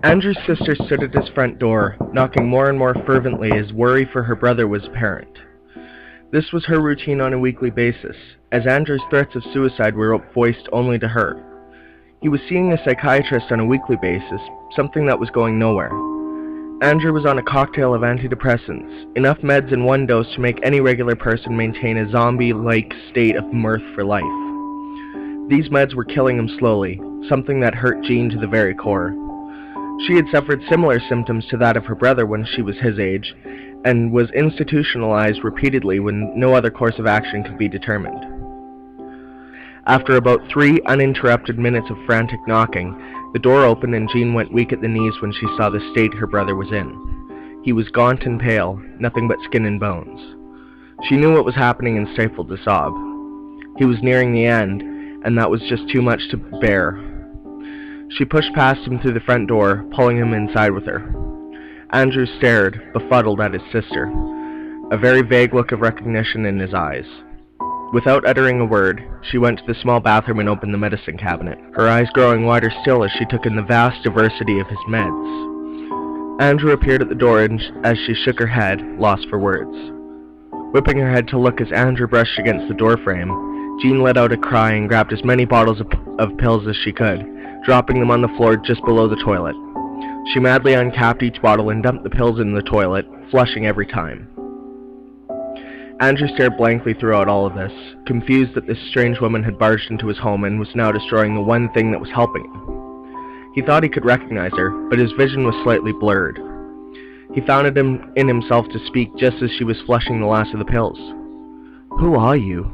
Andrew's sister stood at his front door, knocking more and more fervently as worry for her brother was apparent. This was her routine on a weekly basis, as Andrew's threats of suicide were voiced only to her. He was seeing a psychiatrist on a weekly basis, something that was going nowhere. Andrew was on a cocktail of antidepressants, enough meds in one dose to make any regular person maintain a zombie-like state of mirth for life. These meds were killing him slowly, something that hurt Jean to the very core. She had suffered similar symptoms to that of her brother when she was his age, and was institutionalized repeatedly when no other course of action could be determined. After about 3 uninterrupted minutes of frantic knocking, the door opened and Jean went weak at the knees when she saw the state her brother was in. He was gaunt and pale, nothing but skin and bones. She knew what was happening and stifled a sob. He was nearing the end, and that was just too much to bear. She pushed past him through the front door, pulling him inside with her. Andrew stared, befuddled, at his sister, a very vague look of recognition in his eyes. Without uttering a word, she went to the small bathroom and opened the medicine cabinet, her eyes growing wider still as she took in the vast diversity of his meds. Andrew appeared at the door and, as she shook her head, lost for words. Whipping her head to look as Andrew brushed against the doorframe, Jean let out a cry and grabbed as many bottles of pills as she could, dropping them on the floor just below the toilet. She madly uncapped each bottle and dumped the pills in the toilet, flushing every time. Andrew stared blankly throughout all of this, confused that this strange woman had barged into his home and was now destroying the one thing that was helping him. He thought he could recognize her, but his vision was slightly blurred. He found it in himself to speak just as she was flushing the last of the pills. "Who are you?"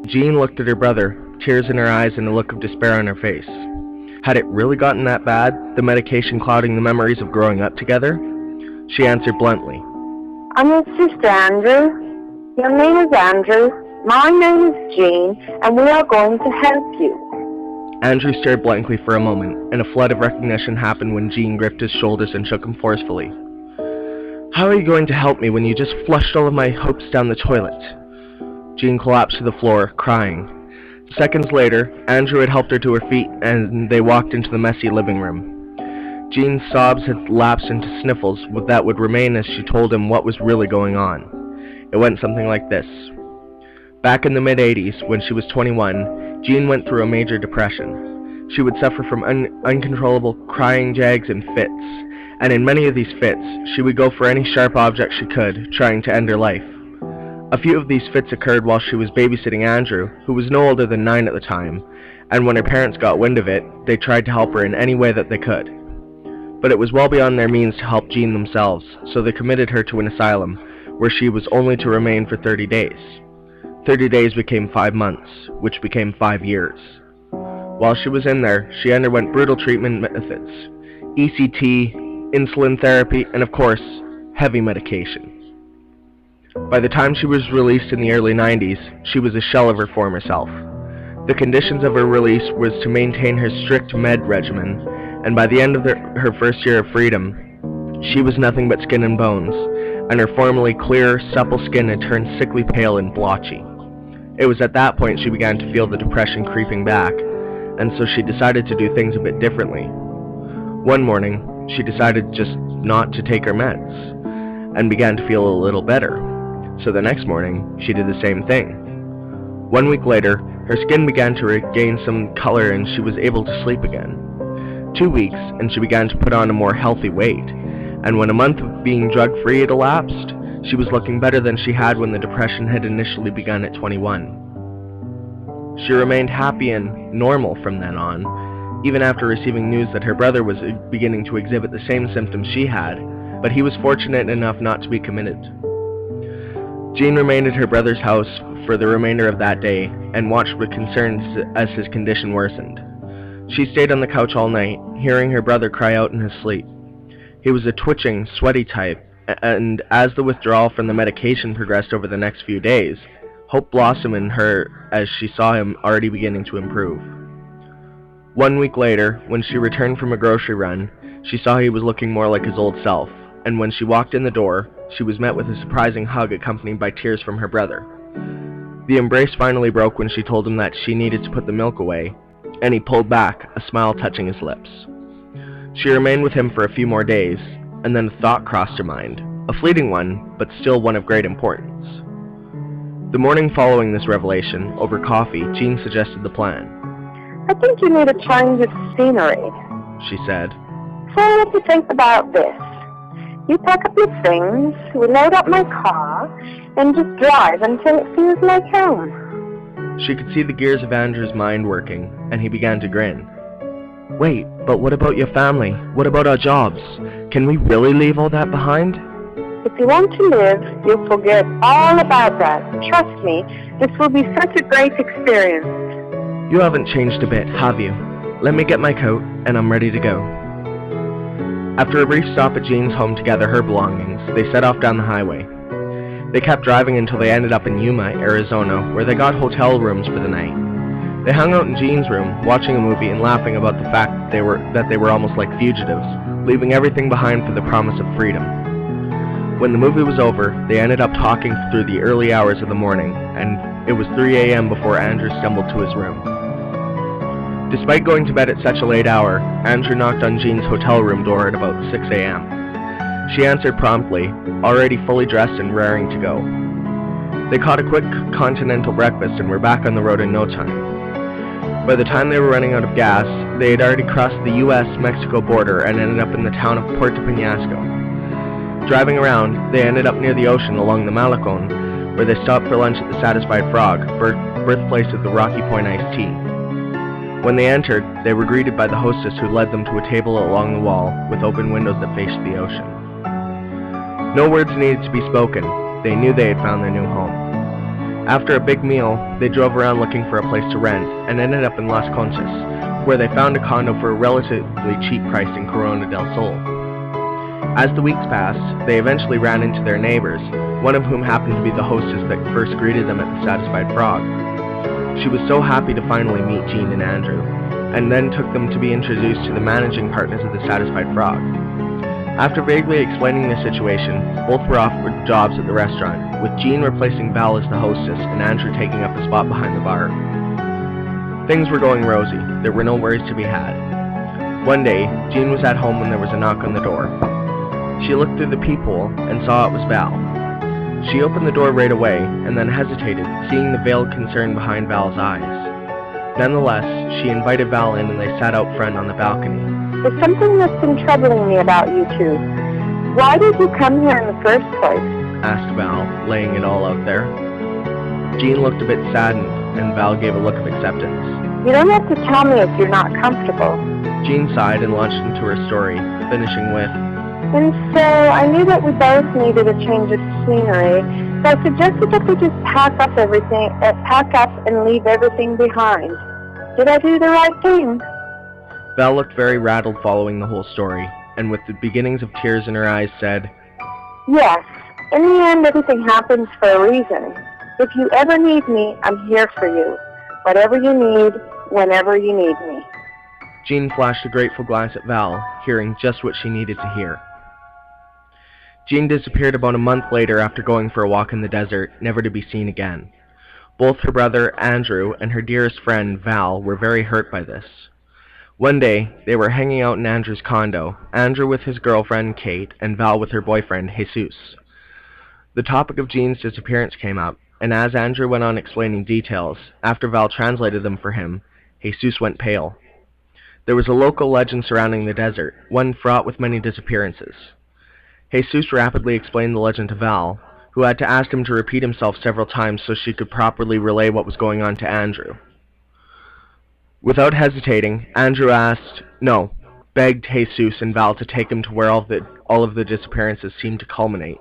Jean looked at her brother, tears in her eyes and a look of despair on her face. Had it really gotten that bad, the medication clouding the memories of growing up together? She answered bluntly, "I'm your sister, Andrew. Your name is Andrew, my name is Jean, and we are going to help you." Andrew stared blankly for a moment, and a flood of recognition happened when Jean gripped his shoulders and shook him forcefully. "How are you going to help me when you just flushed all of my hopes down the toilet?" Jean collapsed to the floor, crying. Seconds later, Andrew had helped her to her feet, and they walked into the messy living room. Jean's sobs had lapsed into sniffles that would remain as she told him what was really going on. It went something like this. Back in the mid-80s, when she was 21, Jean went through a major depression. She would suffer from uncontrollable crying jags and fits, and in many of these fits, she would go for any sharp object she could, trying to end her life. A few of these fits occurred while she was babysitting Andrew, who was no older than 9 at the time, and when her parents got wind of it, they tried to help her in any way that they could. But it was well beyond their means to help Jean themselves, so they committed her to an asylum, where she was only to remain for 30 days. 30 days became 5 months, which became 5 years. While she was in there, she underwent brutal treatment methods, ECT, insulin therapy, and of course, heavy medication. By the time she was released in the early 90s, she was a shell of her former self. The conditions of her release was to maintain her strict med regimen, and by the end of her first year of freedom, she was nothing but skin and bones, and her formerly clear, supple skin had turned sickly pale and blotchy. It was at that point she began to feel the depression creeping back, and so she decided to do things a bit differently. One morning, she decided just not to take her meds, and began to feel a little better. So the next morning, she did the same thing. 1 week later, her skin began to regain some color and she was able to sleep again. 2 weeks, and she began to put on a more healthy weight, and when a month of being drug-free had elapsed, she was looking better than she had when the depression had initially begun at 21. She remained happy and normal from then on, even after receiving news that her brother was beginning to exhibit the same symptoms she had, but he was fortunate enough not to be committed. Jean remained at her brother's house for the remainder of that day and watched with concern as his condition worsened. She stayed on the couch all night, hearing her brother cry out in his sleep. He was a twitching, sweaty type, and as the withdrawal from the medication progressed over the next few days, hope blossomed in her as she saw him already beginning to improve. 1 week later, when she returned from a grocery run, she saw he was looking more like his old self, and when she walked in the door, she was met with a surprising hug accompanied by tears from her brother. The embrace finally broke when she told him that she needed to put the milk away, and he pulled back, a smile touching his lips. She remained with him for a few more days, and then a thought crossed her mind, a fleeting one, but still one of great importance. The morning following this revelation, over coffee, Jean suggested the plan. I think you need a change of scenery, she said. So what do you think about this? You pack up your things, we load up my car, and just drive until it feels like home. She could see the gears of Andrew's mind working, and he began to grin. Wait, but what about your family? What about our jobs? Can we really leave all that behind? If you want to live, you'll forget all about that. Trust me, this will be such a great experience. You haven't changed a bit, have you? Let me get my coat, and I'm ready to go. After a brief stop at Jean's home to gather her belongings, they set off down the highway. They kept driving until they ended up in Yuma, Arizona, where they got hotel rooms for the night. They hung out in Jean's room, watching a movie and laughing about the fact that they were almost like fugitives, leaving everything behind for the promise of freedom. When the movie was over, they ended up talking through the early hours of the morning, and it was 3 a.m. before Andrew stumbled to his room. Despite going to bed at such a late hour, Andrew knocked on Jean's hotel room door at about 6 a.m. She answered promptly, already fully dressed and raring to go. They caught a quick continental breakfast and were back on the road in no time. By the time they were running out of gas, they had already crossed the U.S.-Mexico border and ended up in the town of Puerto Peñasco. Driving around, they ended up near the ocean along the Malecón, where they stopped for lunch at the Satisfied Frog, birthplace of the Rocky Point iced tea. When they entered, they were greeted by the hostess who led them to a table along the wall with open windows that faced the ocean. No words needed to be spoken. They knew they had found their new home. After a big meal, they drove around looking for a place to rent and ended up in Las Conchas, where they found a condo for a relatively cheap price in Corona del Sol. As the weeks passed, they eventually ran into their neighbors, one of whom happened to be the hostess that first greeted them at the Satisfied Frog. She was so happy to finally meet Jean and Andrew, and then took them to be introduced to the managing partners of the Satisfied Frog. After vaguely explaining the situation, both were offered jobs at the restaurant, with Jean replacing Val as the hostess and Andrew taking up a spot behind the bar. Things were going rosy. There were no worries to be had. One day, Jean was at home when there was a knock on the door. She looked through the peephole and saw it was Val. She opened the door right away, and then hesitated, seeing the veiled concern behind Val's eyes. Nonetheless, she invited Val in and they sat out front on the balcony. There's something that's been troubling me about you two. Why did you come here in the first place? Asked Val, laying it all out there. Jean looked a bit saddened, and Val gave a look of acceptance. You don't have to tell me if you're not comfortable. Jean sighed and launched into her story, finishing with, And so I knew that we both needed a change of scenery, so I suggested that we just pack up and leave everything behind. Did I do the right thing? Val looked very rattled following the whole story, and with the beginnings of tears in her eyes said, Yes. In the end, everything happens for a reason. If you ever need me, I'm here for you. Whatever you need, whenever you need me. Jean flashed a grateful glance at Val, hearing just what she needed to hear. Jean disappeared about a month later after going for a walk in the desert, never to be seen again. Both her brother, Andrew, and her dearest friend, Val, were very hurt by this. One day, they were hanging out in Andrew's condo, Andrew with his girlfriend, Kate, and Val with her boyfriend, Jesus. The topic of Jean's disappearance came up, and as Andrew went on explaining details, after Val translated them for him, Jesus went pale. There was a local legend surrounding the desert, one fraught with many disappearances. Jesus rapidly explained the legend to Val, who had to ask him to repeat himself several times so she could properly relay what was going on to Andrew. Without hesitating, Andrew begged Jesus and Val to take him to where all of the disappearances seemed to culminate.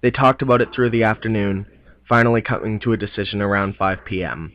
They talked about it through the afternoon, finally coming to a decision around 5 p.m.